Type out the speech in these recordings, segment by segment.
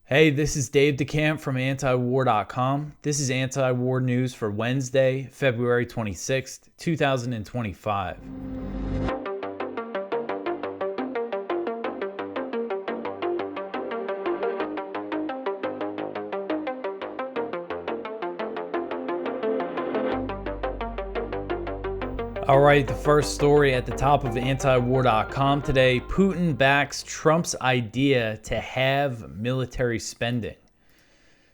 Hey, this is Dave DeCamp from antiwar.com. This is anti-war news for Wednesday, February 26th, 2025. All right, the first story at the top of antiwar.com today. Putin backs Trump's idea to halve military spending.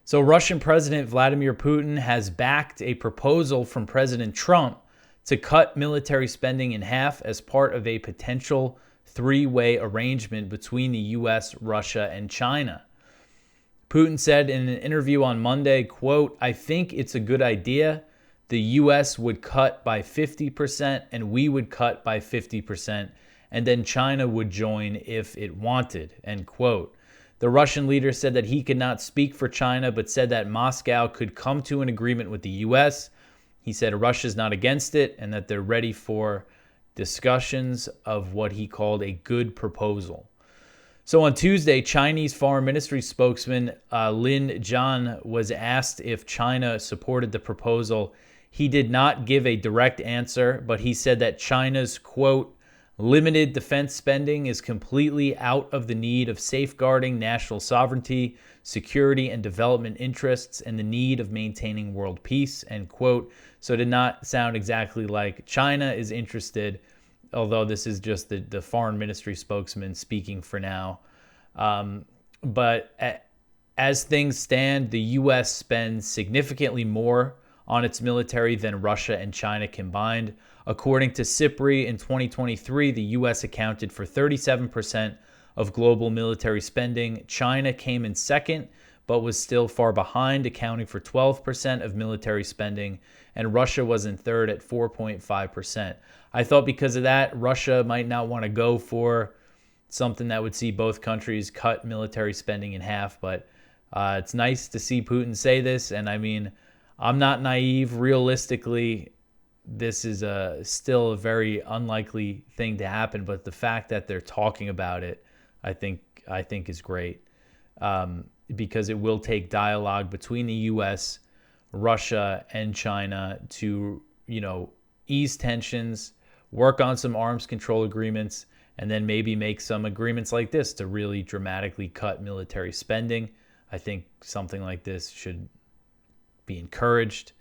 So Russian President Vladimir Putin has backed a proposal from President Trump to cut military spending in half as part of a potential three-way arrangement between the U.S., Russia, and China. Putin said in an interview on Monday, quote, "I think it's a good idea. The U.S. would cut by 50% and we would cut by 50%, and then China would join if it wanted," end quote. The Russian leader said that he could not speak for China, but said that Moscow could come to an agreement with the U.S. He said Russia's not against it and that they're ready for discussions of what he called a good proposal. So on Tuesday, Chinese Foreign Ministry spokesman Lin Jian was asked if China supported the proposal. He did not give a direct answer, but he said that China's, quote, "limited defense spending is completely out of the need of safeguarding national sovereignty, security, and development interests, and the need of maintaining world peace," end quote. So it did not sound exactly like China is interested, although this is just the foreign ministry spokesman speaking for now. But as things stand, the U.S. spends significantly more on its military than Russia and China combined. According to SIPRI, in 2023, the U.S. accounted for 37% of global military spending. China came in second, but was still far behind, accounting for 12% of military spending, and Russia was in third at 4.5%. I thought because of that, Russia might not want to go for something that would see both countries cut military spending in half, but it's nice to see Putin say this, and I mean, I'm not naive. Realistically, this is still a very unlikely thing to happen, but the fact that they're talking about it, I think is great, because it will take dialogue between the U.S., Russia, and China to, ease tensions, work on some arms control agreements, and then maybe make some agreements like this to really dramatically cut military spending. I think something like this should be encouraged.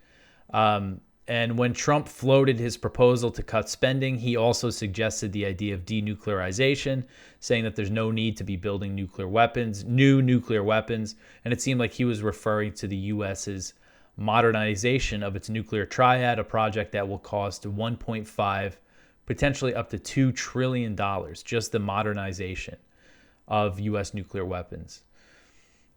And when Trump floated his proposal to cut spending, he also suggested the idea of denuclearization, saying that there's no need to be building new nuclear weapons. And it seemed like he was referring to the U.S.'s modernization of its nuclear triad, a project that will cost 1.5, potentially up to $2 trillion, just the modernization of U.S. nuclear weapons.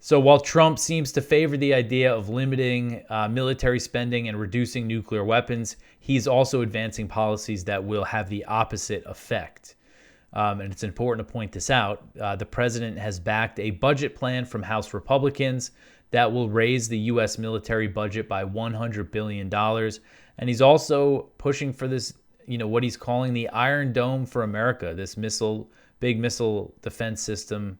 So while Trump seems to favor the idea of limiting military spending and reducing nuclear weapons, he's also advancing policies that will have the opposite effect. And it's important to point this out. The president has backed a budget plan from House Republicans that will raise the U.S. military budget by $100 billion. And he's also pushing for this, what he's calling the Iron Dome for America, this big missile defense system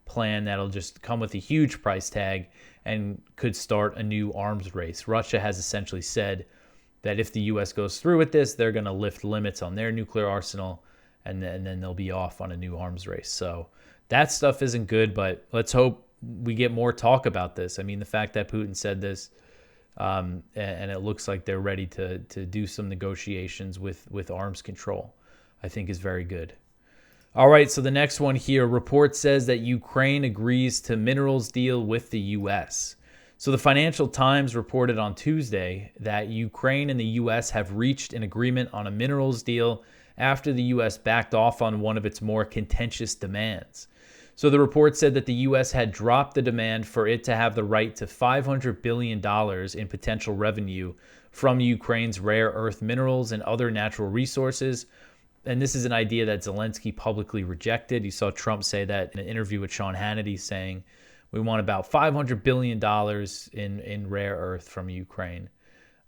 plan that'll just come with a huge price tag and could start a new arms race. Russia has essentially said that if the U.S. goes through with this, they're going to lift limits on their nuclear arsenal, and then they'll be off on a new arms race. So that stuff isn't good, but let's hope we get more talk about this. I mean, the fact that Putin said this, and it looks like they're ready to do some negotiations with arms control, I think is very good. All right, so the next one here, report says that Ukraine agrees to minerals deal with the U.S. So the Financial Times reported on Tuesday that Ukraine and the U.S. have reached an agreement on a minerals deal after the U.S. backed off on one of its more contentious demands. So the report said that the U.S. had dropped the demand for it to have the right to $500 billion in potential revenue from Ukraine's rare earth minerals and other natural resources. And this is an idea that Zelensky publicly rejected. You saw Trump say that in an interview with Sean Hannity, saying, we want about $500 billion in rare earth from Ukraine.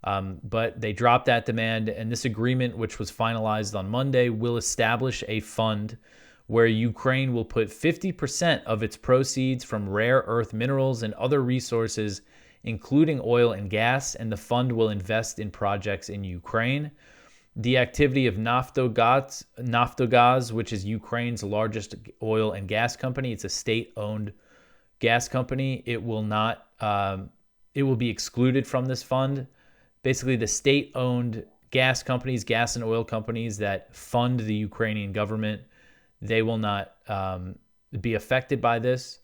But they dropped that demand, and this agreement, which was finalized on Monday, will establish a fund where Ukraine will put 50% of its proceeds from rare earth minerals and other resources, including oil and gas, and the fund will invest in projects in Ukraine. The activity of Naftogaz, which is Ukraine's largest oil and gas company, it's a state-owned gas company. It will be excluded from this fund. Basically, the state-owned gas companies, gas and oil companies that fund the Ukrainian government, they will not be affected by this.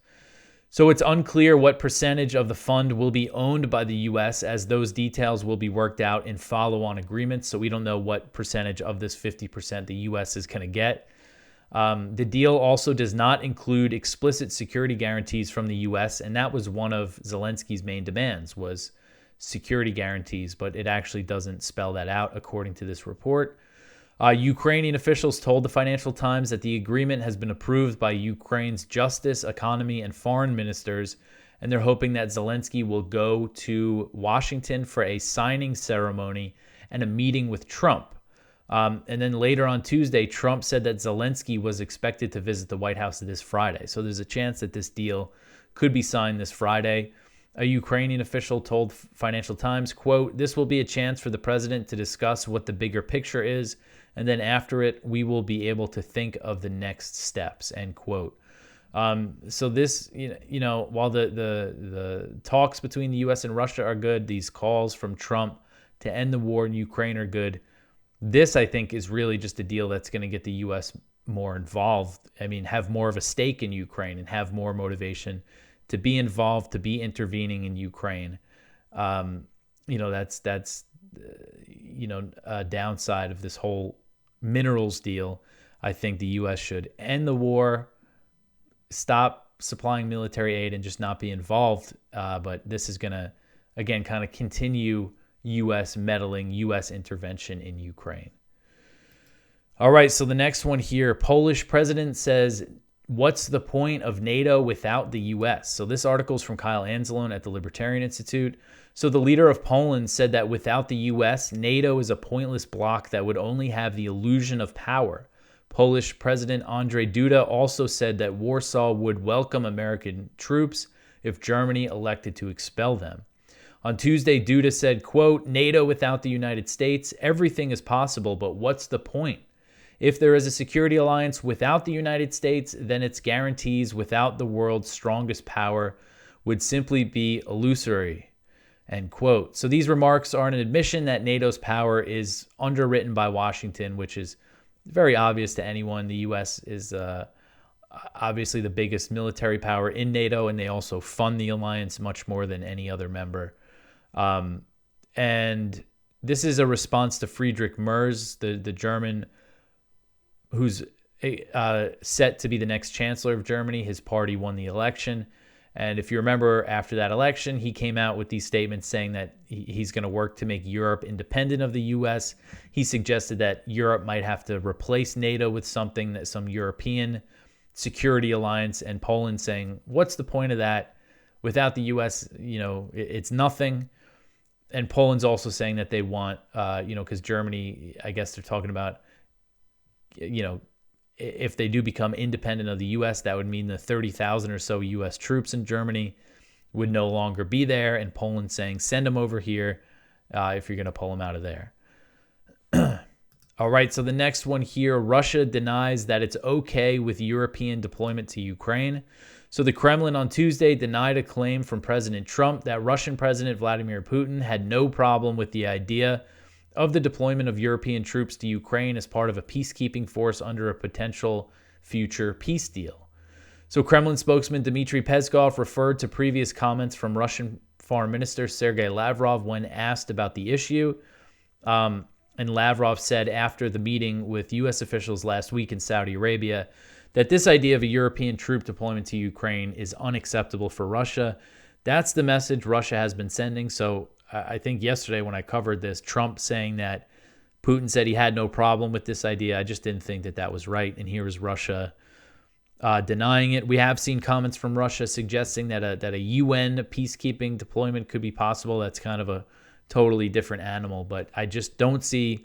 So it's unclear what percentage of the fund will be owned by the U.S., as those details will be worked out in follow-on agreements. So we don't know what percentage of this 50% the U.S. is going to get. The deal also does not include explicit security guarantees from the U.S., and that was one of Zelensky's main demands, was security guarantees, but it actually doesn't spell that out according to this report. Ukrainian officials told the Financial Times that the agreement has been approved by Ukraine's justice, economy, and foreign ministers, and they're hoping that Zelensky will go to Washington for a signing ceremony and a meeting with Trump. And then later on Tuesday, Trump said that Zelensky was expected to visit the White House this Friday. So there's a chance that this deal could be signed this Friday. A Ukrainian official told Financial Times, quote, "This will be a chance for the president to discuss what the bigger picture is, and then after it, we will be able to think of the next steps," end quote. So this, while the talks between the U.S. and Russia are good, these calls from Trump to end the war in Ukraine are good. This, I think, is really just a deal that's going to get the U.S. more involved. I mean, have more of a stake in Ukraine and have more motivation to be involved, to be intervening in Ukraine. That's a downside of this whole minerals deal. I think the U.S. should end the war, stop supplying military aid, and just not be involved. But this is going to, again, kind of continue U.S. meddling, U.S. intervention in Ukraine. All right, so the next one here, Polish president says, what's the point of NATO without the U.S.? So this article is from Kyle Anzalone at the Libertarian Institute. So the leader of Poland said that without the U.S., NATO is a pointless bloc that would only have the illusion of power. Polish President Andrzej Duda also said that Warsaw would welcome American troops if Germany elected to expel them. On Tuesday, Duda said, quote, "NATO without the United States, everything is possible, but what's the point? If there is a security alliance without the United States, then its guarantees without the world's strongest power would simply be illusory," end quote. So these remarks are an admission that NATO's power is underwritten by Washington, which is very obvious to anyone. The U.S. is obviously the biggest military power in NATO, and they also fund the alliance much more than any other member. And this is a response to Friedrich Merz, the German who's set to be the next chancellor of Germany. His party won the election. And if you remember, after that election, he came out with these statements saying that he's going to work to make Europe independent of the U.S. He suggested that Europe might have to replace NATO with something, that some European security alliance, and Poland saying, what's the point of that? Without the U.S., it's nothing. And Poland's also saying that they want, because Germany, I guess they're talking about, if they do become independent of the U.S., that would mean the 30,000 or so U.S. troops in Germany would no longer be there. And Poland saying, send them over here if you're going to pull them out of there. All right, so the next one here, Russia denies that it's okay with European deployment to Ukraine. So the Kremlin on Tuesday denied a claim from President Trump that Russian President Vladimir Putin had no problem with the idea of the deployment of European troops to Ukraine as part of a peacekeeping force under a potential future peace deal. So Kremlin spokesman Dmitry Peskov referred to previous comments from Russian Foreign Minister Sergei Lavrov when asked about the issue. And Lavrov said after the meeting with U.S. officials last week in Saudi Arabia that this idea of a European troop deployment to Ukraine is unacceptable for Russia. That's the message Russia has been sending. So I think yesterday when I covered this, Trump saying that Putin said he had no problem with this idea, I just didn't think that that was right. And here is Russia denying it. We have seen comments from Russia suggesting that a UN peacekeeping deployment could be possible. That's kind of a totally different animal. But I just don't see,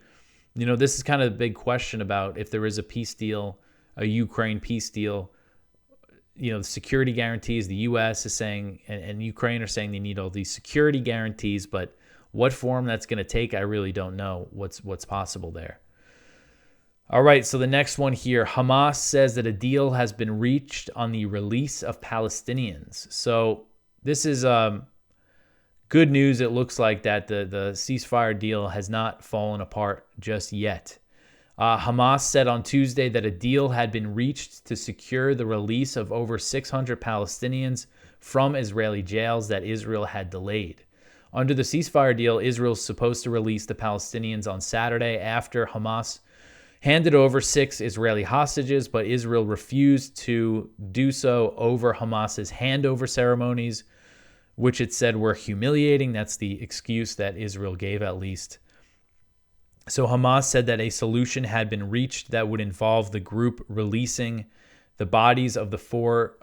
this is kind of a big question about if there is a peace deal, a Ukraine peace deal. The security guarantees, the U.S. is saying, and Ukraine are saying they need all these security guarantees, but what form that's going to take, I really don't know what's possible there. All right, so the next one here, Hamas says that a deal has been reached on the release of Palestinians. So this is good news. It looks like that the ceasefire deal has not fallen apart just yet. Hamas said on Tuesday that a deal had been reached to secure the release of over 600 Palestinians from Israeli jails that Israel had delayed. Under the ceasefire deal, Israel's supposed to release the Palestinians on Saturday after Hamas handed over 6 Israeli hostages, but Israel refused to do so over Hamas's handover ceremonies, which it said were humiliating. That's the excuse that Israel gave, at least. So Hamas said that a solution had been reached that would involve the group releasing the bodies of four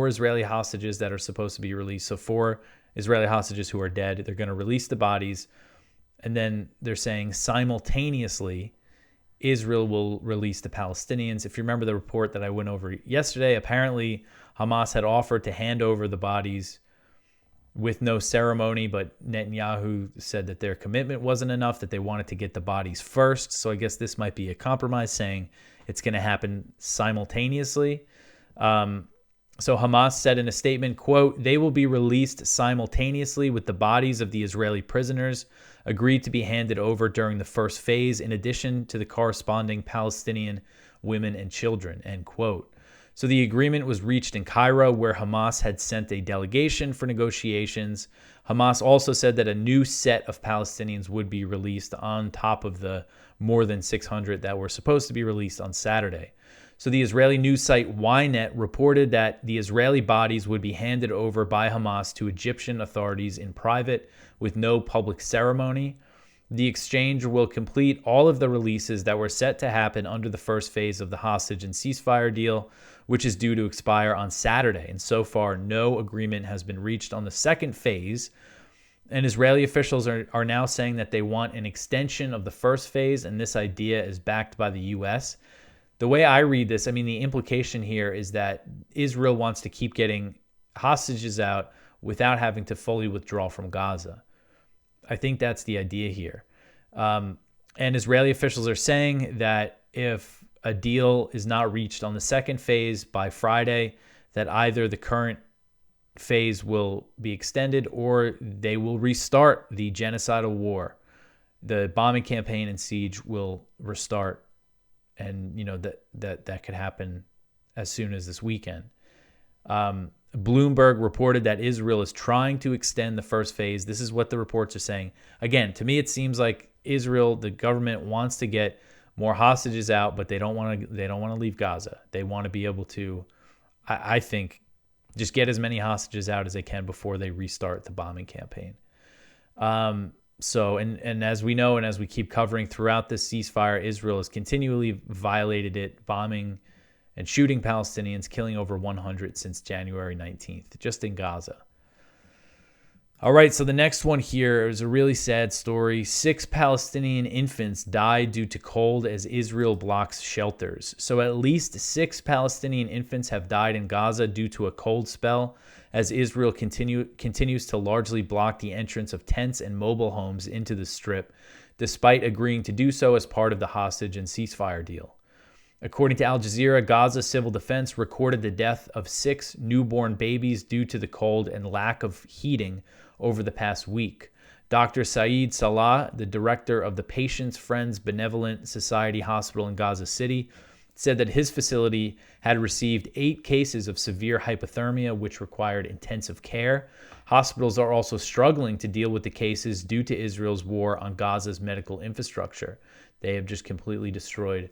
Israeli hostages that are supposed to be released. So 4 Israeli hostages who are dead. They're going to release the bodies. And then they're saying simultaneously, Israel will release the Palestinians. If you remember the report that I went over yesterday, apparently Hamas had offered to hand over the bodies with no ceremony, but Netanyahu said that their commitment wasn't enough, that they wanted to get the bodies first. So I guess this might be a compromise, saying it's going to happen simultaneously. So Hamas said in a statement, quote, "They will be released simultaneously with the bodies of the Israeli prisoners agreed to be handed over during the first phase, in addition to the corresponding Palestinian women and children," end quote. So the agreement was reached in Cairo, where Hamas had sent a delegation for negotiations. Hamas also said that a new set of Palestinians would be released on top of the more than 600 that were supposed to be released on Saturday. So the Israeli news site Ynet reported that the Israeli bodies would be handed over by Hamas to Egyptian authorities in private with no public ceremony. The exchange will complete all of the releases that were set to happen under the first phase of the hostage and ceasefire deal, which is due to expire on Saturday. And so far, no agreement has been reached on the second phase. And Israeli officials are now saying that they want an extension of the first phase, and this idea is backed by the U.S. The way I read this, the implication here is that Israel wants to keep getting hostages out without having to fully withdraw from Gaza. I think that's the idea here. And Israeli officials are saying that if a deal is not reached on the second phase by Friday, that either the current phase will be extended or they will restart the genocidal war. The bombing campaign and siege will restart. And, that could happen as soon as this weekend. Bloomberg reported that Israel is trying to extend the first phase. This is what the reports are saying. Again, to me, it seems like Israel, the government, wants to get more hostages out, but they don't want to leave Gaza. They want to be able to, I think, just get as many hostages out as they can before they restart the bombing campaign. So as we know, and as we keep covering throughout this ceasefire, Israel has continually violated it, bombing and shooting Palestinians, killing over 100 since January 19th, just in Gaza. All right, so the next one here is a really sad story. 6 Palestinian infants died due to cold as Israel blocks shelters. So at least 6 Palestinian infants have died in Gaza due to a cold spell, as Israel continues to largely block the entrance of tents and mobile homes into the Strip, despite agreeing to do so as part of the hostage and ceasefire deal. According to Al Jazeera, Gaza Civil Defense recorded the death of 6 newborn babies due to the cold and lack of heating over the past week. Dr. Saeed Salah, the director of the Patients Friends Benevolent Society Hospital in Gaza City, said that his facility had received 8 cases of severe hypothermia, which required intensive care. Hospitals are also struggling to deal with the cases due to Israel's war on Gaza's medical infrastructure. They have just completely destroyed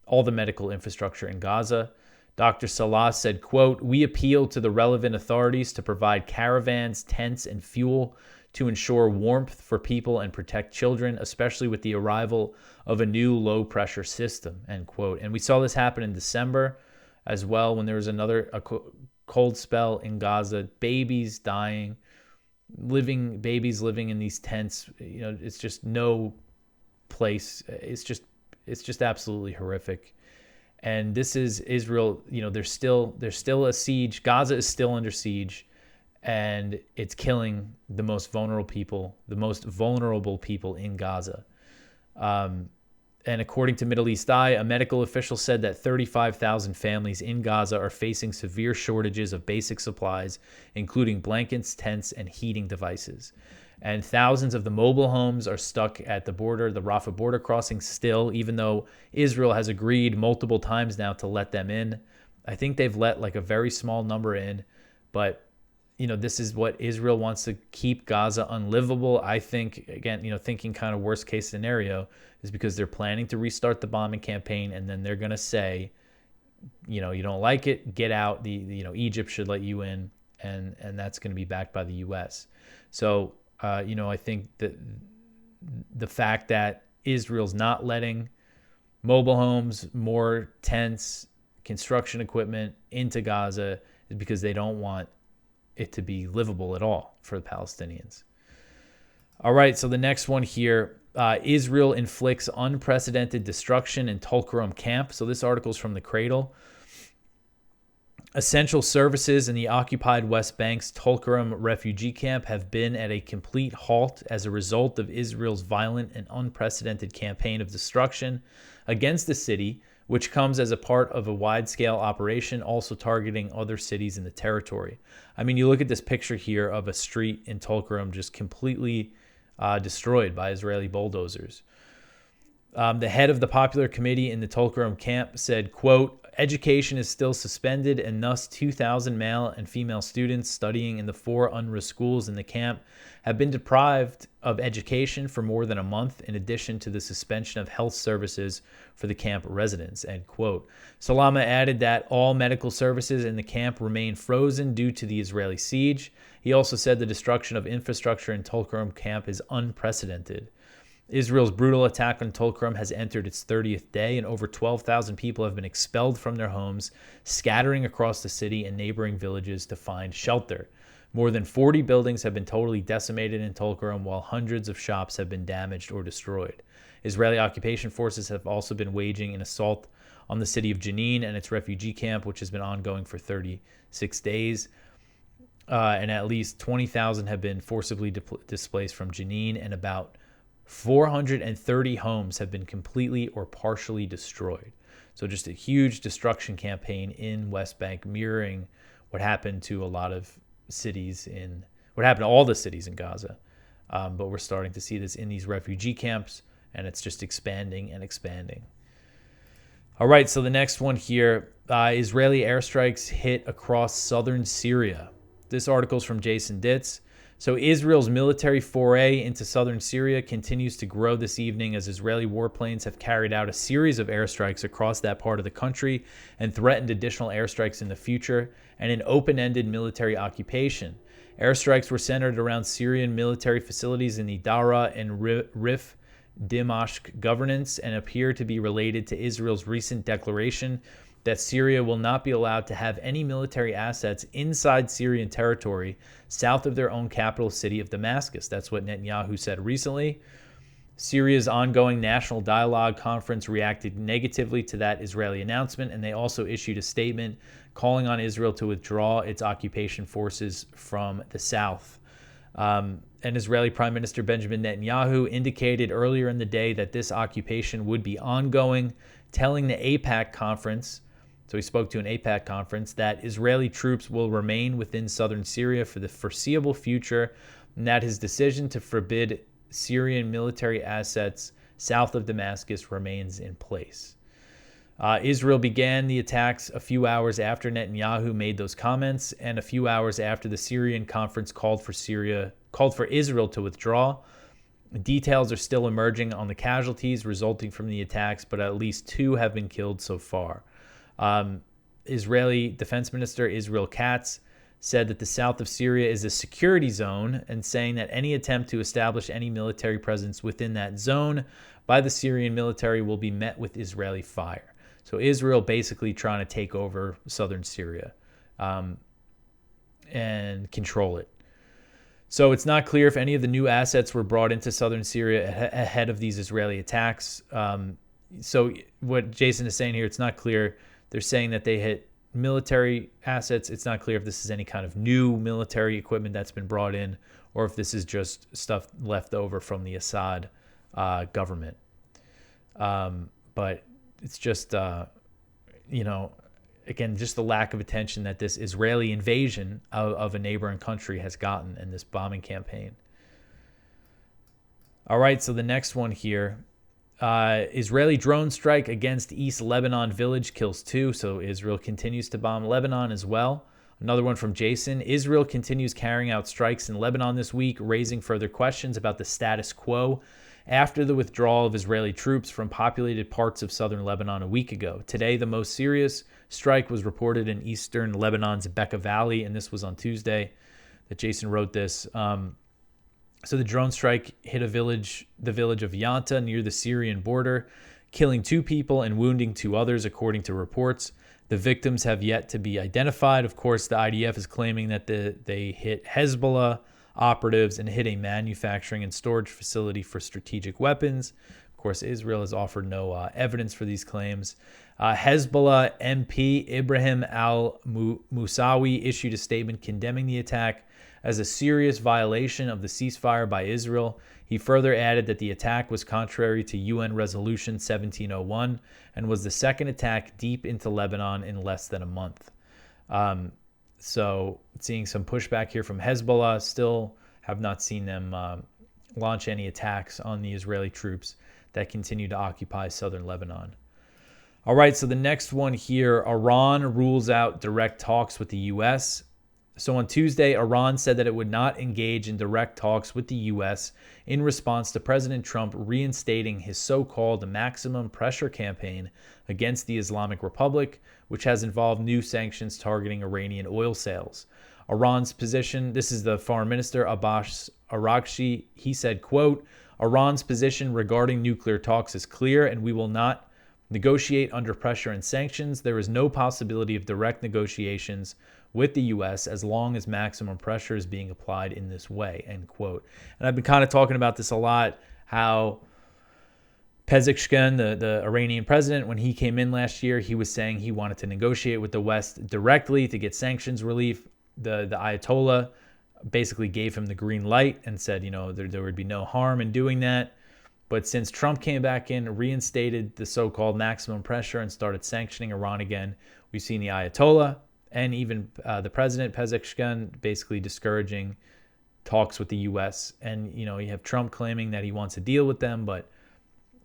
all the medical infrastructure in Gaza. Dr. Salah said, quote, "We appeal to the relevant authorities to provide caravans, tents, and fuel to ensure warmth for people and protect children, especially with the arrival of a new low-pressure system," end quote. And we saw this happen in December as well, when there was a cold spell in Gaza, babies dying, babies living in these tents. It's just no place. It's just absolutely horrific. And this is Israel. There's still a siege. Gaza is still under siege, and it's killing the most vulnerable people in Gaza. And according to Middle East Eye, a medical official said that 35,000 families in Gaza are facing severe shortages of basic supplies, including blankets, tents, and heating devices. And thousands of the mobile homes are stuck at the border, the Rafah border crossing still, even though Israel has agreed multiple times now to let them in. I think they've let like a very small number in, but this is what Israel wants to keep Gaza unlivable. I think, again, thinking kind of worst case scenario is because they're planning to restart the bombing campaign, and then they're going to say, you don't like it, get out. Egypt should let you in, and that's going to be backed by the U.S. So, I think that the fact that Israel's not letting mobile homes, more tents, construction equipment into Gaza is because they don't want it to be livable at all for the Palestinians. All right, so the next one here, Israel inflicts unprecedented destruction in Tulkarem camp. So this article is from the Cradle. Essential services in the occupied West Bank's Tulkarem refugee camp have been at a complete halt as a result of Israel's violent and unprecedented campaign of destruction against the city, which comes as a part of a wide-scale operation also targeting other cities in the territory. I mean, you look at this picture here of a street in Tulkarem just completely destroyed by Israeli bulldozers. The head of the popular committee in the Tulkarem camp said, quote, "Education is still suspended, and thus 2,000 male and female students studying in the 4 UNRWA schools in the camp have been deprived of education for more than a month, in addition to the suspension of health services for the camp residents," end quote. Salama added that all medical services in the camp remain frozen due to the Israeli siege. He also said the destruction of infrastructure in Tulkarem camp is unprecedented. Israel's brutal attack on Tulkarem has entered its 30th day, and over 12,000 people have been expelled from their homes, scattering across the city and neighboring villages to find shelter. More than 40 buildings have been totally decimated in Tulkarem, while hundreds of shops have been damaged or destroyed. Israeli occupation forces have also been waging an assault on the city of Jenin and its refugee camp, which has been ongoing for 36 days. And at least 20,000 have been forcibly displaced from Jenin, and about 430 homes have been completely or partially destroyed. So just a huge destruction campaign in West Bank, mirroring what happened to all the cities in Gaza. But we're starting to see this in these refugee camps, and it's just expanding and expanding. All right, so the next one here, Israeli airstrikes hit across southern Syria. This article is from Jason Ditz. So Israel's military foray into southern Syria continues to grow this evening as Israeli warplanes have carried out a series of airstrikes across that part of the country and threatened additional airstrikes in the future, and an open-ended military occupation. Airstrikes were centered around Syrian military facilities in the Dara and Rif Dimashq governance and appear to be related to Israel's recent declaration that Syria will not be allowed to have any military assets inside Syrian territory south of their own capital city of Damascus. That's what Netanyahu said recently. Syria's ongoing National Dialogue Conference reacted negatively to that Israeli announcement, and they also issued a statement calling on Israel to withdraw its occupation forces from the south. And Israeli Prime Minister Benjamin Netanyahu indicated earlier in the day that this occupation would be ongoing, telling the AIPAC conference, so he spoke to an AIPAC conference, that Israeli troops will remain within southern Syria for the foreseeable future, and that his decision to forbid Syrian military assets south of Damascus remains in place. Israel began the attacks a few hours after Netanyahu made those comments, and a few hours after the Syrian conference called for Israel to withdraw. Details are still emerging on the casualties resulting from the attacks, but at least 2 have been killed so far. Israeli Defense Minister Israel Katz said that the south of Syria is a security zone, and saying that any attempt to establish any military presence within that zone by the Syrian military will be met with Israeli fire. So Israel basically trying to take over southern Syria and control it. So it's not clear if any of the new assets were brought into southern Syria ahead of these Israeli attacks. So what Jason is saying here, it's not clear. They're saying that they hit military assets. It's not clear if this is any kind of new military equipment that's been brought in, or if this is just stuff left over from the Assad government. But it's just, again, just the lack of attention that this Israeli invasion of a neighboring country has gotten in this bombing campaign. All right, so the next one here. Israeli drone strike against East Lebanon village kills 2. So Israel continues to bomb Lebanon as well. Another one from Jason. Israel continues carrying out strikes in Lebanon this week, raising further questions about the status quo after the withdrawal of Israeli troops from populated parts of southern Lebanon a week ago. Today, the most serious strike was reported in eastern Lebanon's Bekaa Valley, and this was on Tuesday that Jason wrote this. So the drone strike hit the village of Yanta near the Syrian border, killing 2 people and wounding 2 others, according to reports. The victims have yet to be identified. Of course, the IDF is claiming that they hit Hezbollah operatives and hit a manufacturing and storage facility for strategic weapons. Of course, Israel has offered no evidence for these claims. Hezbollah MP Ibrahim al-Musawi issued a statement condemning the attack as a serious violation of the ceasefire by Israel. He further added that the attack was contrary to UN Resolution 1701 and was the second attack deep into Lebanon in less than a month. So seeing some pushback here from Hezbollah. Still have not seen them launch any attacks on the Israeli troops that continue to occupy southern Lebanon. All right, so the next one here, Iran rules out direct talks with the U.S. So on Tuesday, Iran said that it would not engage in direct talks with the U.S. in response to President Trump reinstating his so-called maximum pressure campaign against the Islamic Republic, which has involved new sanctions targeting Iranian oil sales. Iran's position, this is the foreign minister, Abbas Araghchi, he said, quote, Iran's position regarding nuclear talks is clear, and we will not negotiate under pressure and sanctions. There is no possibility of direct negotiations with the U.S. as long as maximum pressure is being applied in this way, end quote. And I've been kind of talking about this a lot, how Pezeshkian, the Iranian president, when he came in last year, he was saying he wanted to negotiate with the West directly to get sanctions relief. The Ayatollah basically gave him the green light and said, there would be no harm in doing that. But since Trump came back in, reinstated the so-called maximum pressure and started sanctioning Iran again, we've seen the Ayatollah and even the president, Pezeshkian, basically discouraging talks with the U.S. And, you have Trump claiming that he wants to deal with them, but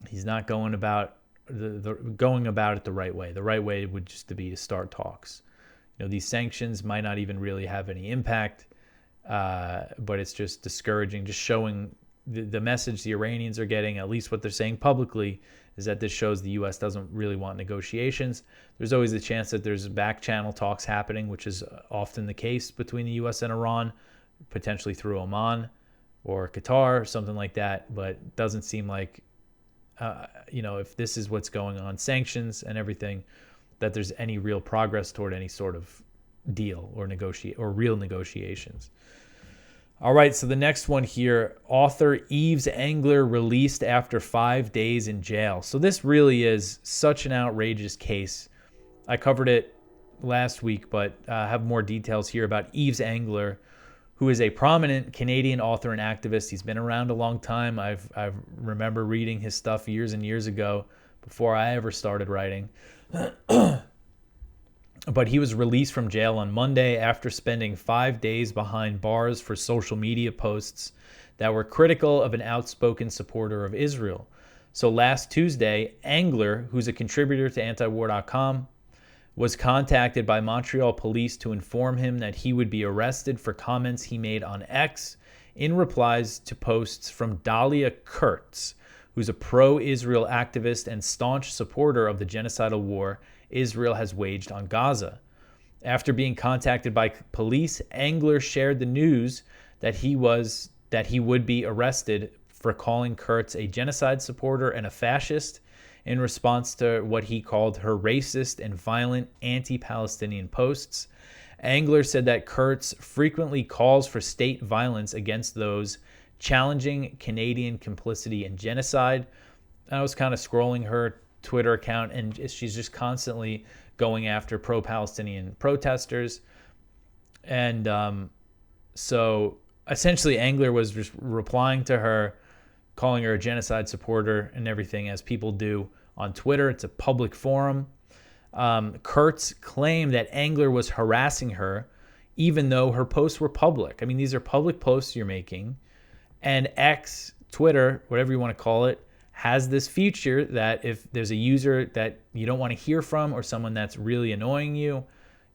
he's not going about it the right way. The right way would just be to start talks. These sanctions might not even really have any impact, but it's just discouraging, just showing the message the Iranians are getting, at least what they're saying publicly, is that this shows the U.S. doesn't really want negotiations. There's always a chance that there's back channel talks happening, which is often the case between the U.S. and Iran, potentially through Oman or Qatar, something like that. But it doesn't seem like, if this is what's going on, sanctions and everything, that there's any real progress toward any sort of deal or real negotiations. All right, so the next one here, author Yves Engler released after 5 days in jail. So this really is such an outrageous case. I covered it last week, but I have more details here about Yves Engler, who is a prominent Canadian author and activist. He's been around a long time. I remember reading his stuff years and years ago before I ever started writing. But he was released from jail on Monday after spending 5 days behind bars for social media posts that were critical of an outspoken supporter of Israel. So last Tuesday, Engler, who's a contributor to antiwar.com, was contacted by Montreal police to inform him that he would be arrested for comments he made on X in replies to posts from Dalia Kurtz, who's a pro-Israel activist and staunch supporter of the genocidal war Israel has waged on Gaza. After being contacted by police, Engler shared the news that he would be arrested for calling Kurtz a genocide supporter and a fascist in response to what he called her racist and violent anti-Palestinian posts. Engler said that Kurtz frequently calls for state violence against those challenging Canadian complicity in genocide. I was kind of scrolling her Twitter account, and she's just constantly going after pro-Palestinian protesters. And so essentially Engler was just replying to her, calling her a genocide supporter and everything, as people do on Twitter. It's a public forum. Kurtz claimed that Engler was harassing her even though her posts were public. I mean, these are public posts you're making. And X, Twitter, whatever you want to call it, has this feature that if there's a user that you don't want to hear from or someone that's really annoying you,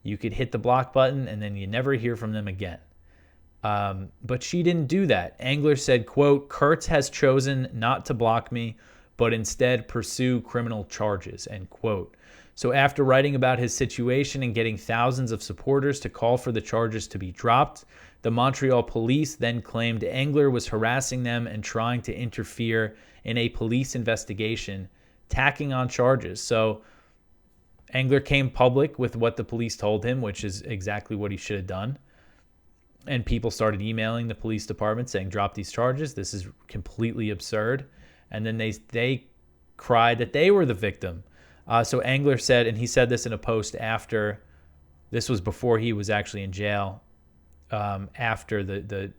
you could hit the block button and then you never hear from them again. But she didn't do that. Engler said, quote, "Kurtz has chosen not to block me, but instead pursue criminal charges," end quote. So after writing about his situation and getting thousands of supporters to call for the charges to be dropped, the Montreal police then claimed Engler was harassing them and trying to interfere in a police investigation, tacking on charges. So Engler came public with what the police told him, which is exactly what he should have done. And people started emailing the police department saying, drop these charges. This is completely absurd. And then they cried that they were the victim. So Engler said, and he said this in a post after, this was before he was actually in jail, after the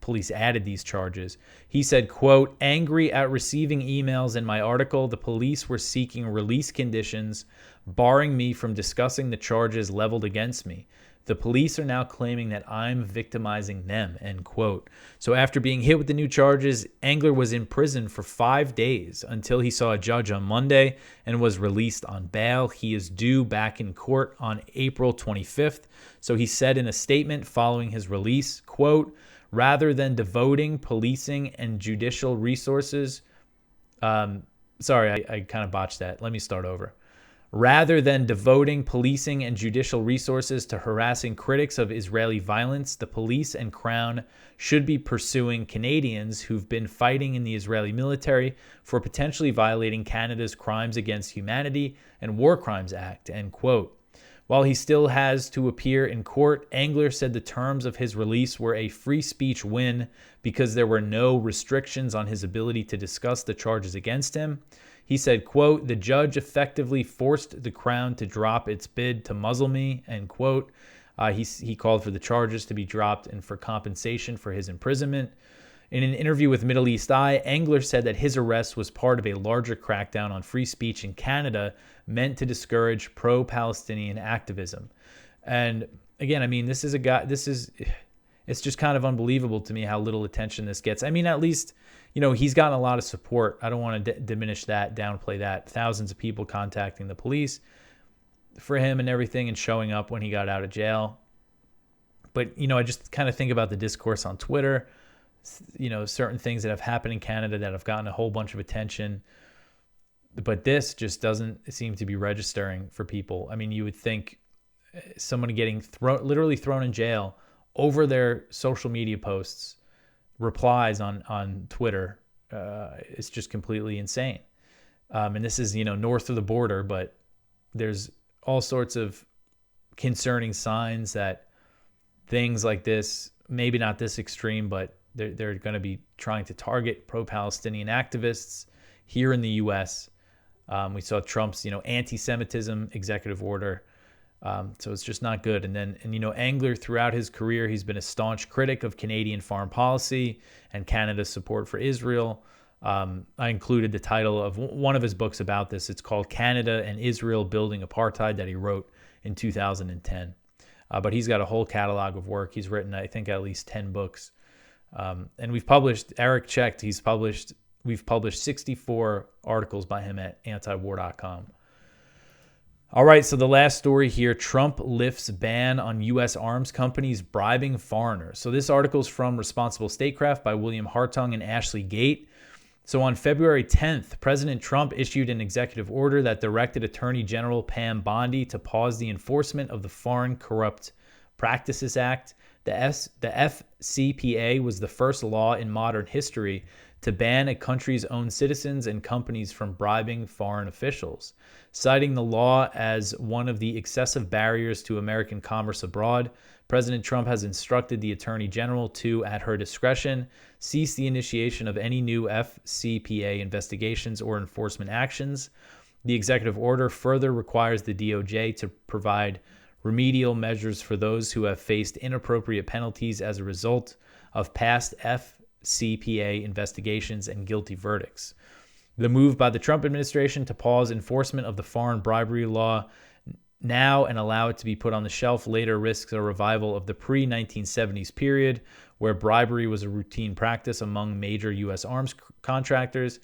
police added these charges. He said, quote, "Angry at receiving emails in my article, the police were seeking release conditions, barring me from discussing the charges leveled against me. The police are now claiming that I'm victimizing them," end quote. So after being hit with the new charges, Engler was in prison for 5 days until he saw a judge on Monday and was released on bail. He is due back in court on April 25th. So he said in a statement following his release, quote, "Rather than devoting policing and judicial resources," sorry, I kind of botched that. Let me start over. "Rather than devoting policing and judicial resources to harassing critics of Israeli violence, the police and Crown should be pursuing Canadians who've been fighting in the Israeli military for potentially violating Canada's Crimes Against Humanity and War Crimes Act," end quote. While he still has to appear in court, Engler said the terms of his release were a free speech win because there were no restrictions on his ability to discuss the charges against him. He said, quote, "The judge effectively forced the Crown to drop its bid to muzzle me," end quote. He called for the charges to be dropped and for compensation for his imprisonment. In an interview with Middle East Eye, Engler said that his arrest was part of a larger crackdown on free speech in Canada meant to discourage pro-Palestinian activism. And again, I mean, it's just kind of unbelievable to me how little attention this gets. I mean, at least, he's gotten a lot of support. I don't want to diminish that, downplay that. Thousands of people contacting the police for him and everything and showing up when he got out of jail. But, I just kind of think about the discourse on Twitter, certain things that have happened in Canada that have gotten a whole bunch of attention. But this just doesn't seem to be registering for people. I mean, you would think someone getting literally thrown in jail over their social media posts, replies on Twitter, is just completely insane. And this is, north of the border, but there's all sorts of concerning signs that things like this, maybe not this extreme, but they're going to be trying to target pro-Palestinian activists here in the U.S. We saw Trump's, anti-Semitism executive order. So it's just not good. And Engler, throughout his career, he's been a staunch critic of Canadian foreign policy and Canada's support for Israel. I included the title of one of his books about this. It's called Canada and Israel Building Apartheid, that he wrote in 2010. But he's got a whole catalog of work. He's written, I think, at least 10 books. And we've published, Eric checked, we've published 64 articles by him at antiwar.com. All right, so the last story here, Trump lifts ban on U.S. arms companies bribing foreigners. So this article is from Responsible Statecraft by William Hartung and Ashley Gate. So on February 10th, President Trump issued an executive order that directed Attorney General Pam Bondi to pause the enforcement of the Foreign Corrupt Practices Act. The FCPA was the first law in modern history to ban a country's own citizens and companies from bribing foreign officials. Citing the law as one of the excessive barriers to American commerce abroad, President Trump has instructed the Attorney General to, at her discretion, cease the initiation of any new FCPA investigations or enforcement actions. The executive order further requires the DOJ to provide remedial measures for those who have faced inappropriate penalties as a result of past FCPA investigations and guilty verdicts. The move by the Trump administration to pause enforcement of the foreign bribery law now and allow it to be put on the shelf later risks a revival of the pre-1970s period where bribery was a routine practice among major U.S. arms contractors.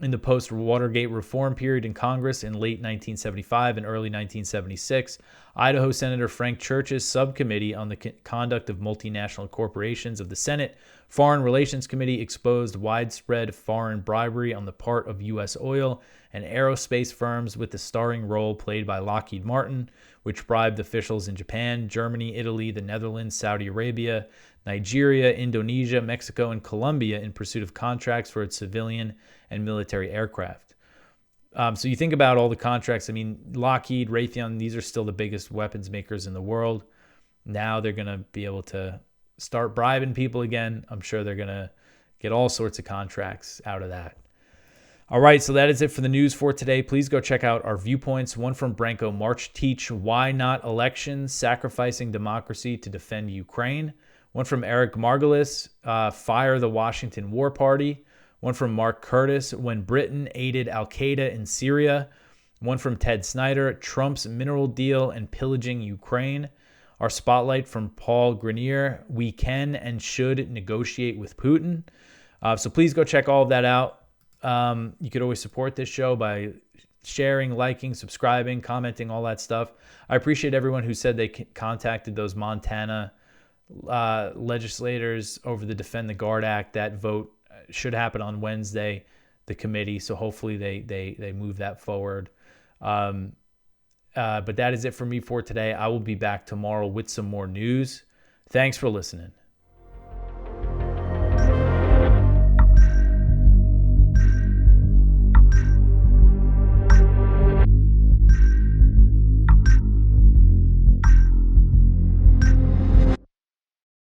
In the post-Watergate reform period in Congress in late 1975 and early 1976, Idaho Senator Frank Church's subcommittee on the conduct of multinational corporations of the Senate Foreign Relations Committee exposed widespread foreign bribery on the part of U.S. oil and aerospace firms, with the starring role played by Lockheed Martin, which bribed officials in Japan, Germany, Italy, the Netherlands, Saudi Arabia, Nigeria, Indonesia, Mexico, and Colombia in pursuit of contracts for its civilian and military aircraft. So you think about all the contracts. I mean, Lockheed, Raytheon, these are still the biggest weapons makers in the world. Now they're going to be able to start bribing people again. I'm sure they're going to get all sorts of contracts out of that. All right, so that is it for the news for today. Please go check out our viewpoints. One from Branko March, teach why not elections, sacrificing democracy to defend Ukraine. One from Eric Margolis, fire the Washington War Party. One from Mark Curtis, when Britain aided al-Qaeda in Syria. One from Ted Snyder, Trump's mineral deal and pillaging Ukraine. Our spotlight from Paul Grenier, we can and should negotiate with Putin. So please go check all of that out. You could always support this show by sharing, liking, subscribing, commenting, all that stuff. I appreciate everyone who said they contacted those Montana legislators over the Defend the Guard Act. That vote should happen on Wednesday, the committee. So hopefully they move that forward. But that is it for me for today. I will be back tomorrow with some more news. Thanks for listening.